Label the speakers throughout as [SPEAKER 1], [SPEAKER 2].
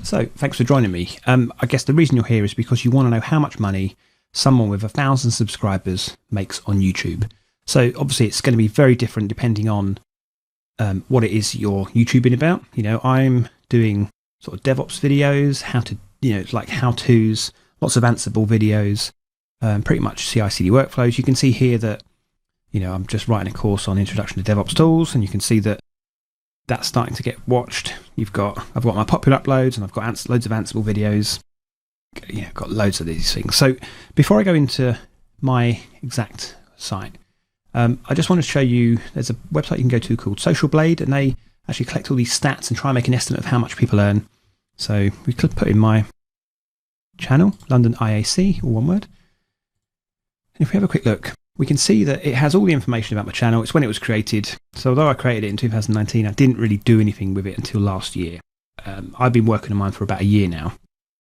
[SPEAKER 1] So, thanks for joining me. I guess the reason you're here is because you want to know how much money someone with 1,000 subscribers makes on YouTube. So, obviously, it's going to be very different depending on what it is you're YouTubing about. You know, I'm doing sort of DevOps videos, like how-tos, lots of Ansible videos, pretty much CI/CD workflows. You can see here that, you know, I'm just writing a course on Introduction to DevOps Tools, and you can see that that's starting to get watched. I've got my popular uploads, and I've got loads of Ansible videos. Yeah, got loads of these things. So before I go into my exact site, I just want to show you, there's a website you can go to called Social Blade, and they actually collect all these stats and try and make an estimate of how much people earn. So we could put in my channel, London IAC, all one word. And if we have a quick look, we can see that it has all the information about my channel. It's when it was created. So although I created it in 2019, I didn't really do anything with it until last year. I've been working on mine for about a year now.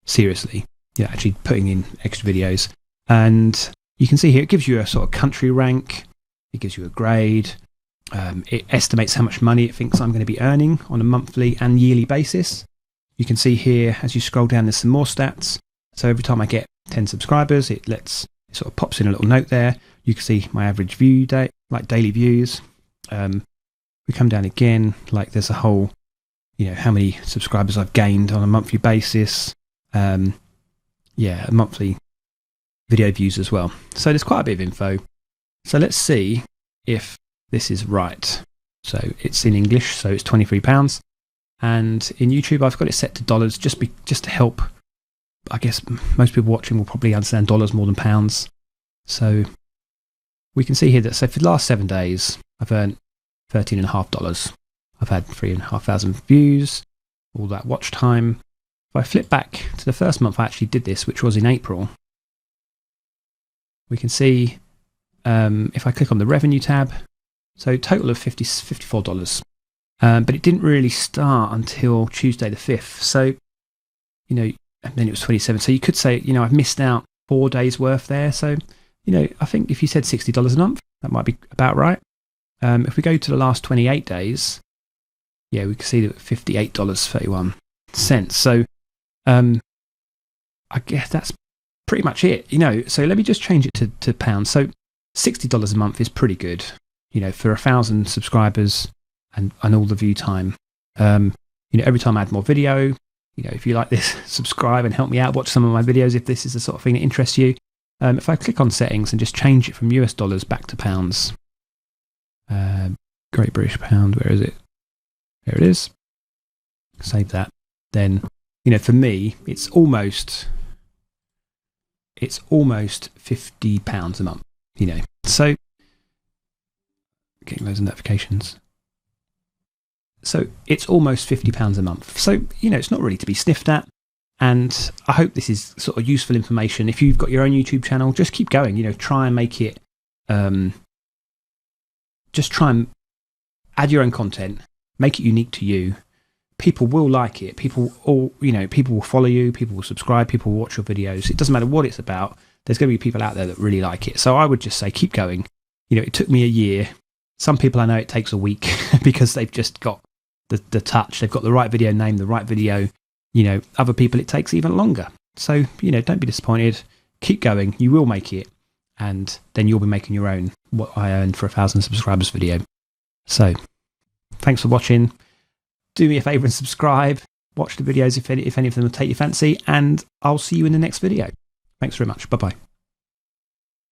[SPEAKER 1] Seriously. Yeah, actually putting in extra videos. And you can see here, it gives you a sort of country rank. It gives you a grade. It estimates how much money it thinks I'm going to be earning on a monthly and yearly basis. You can see here, as you scroll down, there's some more stats. So every time I get 10 subscribers, it sort of pops in a little note there. You can see my average view date, like daily views. We come down again, like there's a whole, you know, how many subscribers I've gained on a monthly basis. Monthly video views as well. So there's quite a bit of info. So let's see if this is right. So it's in English, so it's £23. And in YouTube, I've got it set to dollars just to help. I guess most people watching will probably understand dollars more than pounds. So we can see here that, so for the last 7 days, I've earned $13.50. I've had 3,500 views, all that watch time. If I flip back to the first month I actually did this, which was in April, we can see, if I click on the revenue tab, so total of $54. But it didn't really start until Tuesday the 5th. So, you know, and then it was 27. So you could say, you know, I've missed out 4 days worth there. So, you know, I think if you said $60 a month, that might be about right. If we go to the last 28 days, yeah, we can see that $58.31. So, I guess that's pretty much it, you know. So let me just change it to pounds. So $60 a month is pretty good, you know, for 1,000 subscribers and all the view time. You know, every time I add more video, you know, if you like this, subscribe and help me out. Watch some of my videos if this is the sort of thing that interests you. If I click on settings and just change it from US dollars back to pounds, Great British Pound, where is it? There it is. Save that. Then, you know, for me, it's almost £50 a month, you know. So, getting loads of notifications. So it's almost £50 a month. So, you know, it's not really to be sniffed at. And I hope this is sort of useful information. If you've got your own YouTube channel, just keep going. You know, try and make it, just try and add your own content, make it unique to you. People will like it. People will follow you. People will subscribe. People will watch your videos. It doesn't matter what it's about. There's going to be people out there that really like it. So I would just say keep going. You know, it took me a year. Some people I know it takes a week because they've just got the touch. They've got the right video name, the right video. You know, other people it takes even longer. So, you know, don't be disappointed. Keep going. You will make it. And then you'll be making your own what I earned for 1,000 subscribers video. So, thanks for watching. Do me a favour and subscribe. Watch the videos if any of them will take your fancy. And I'll see you in the next video. Thanks very much. Bye-bye.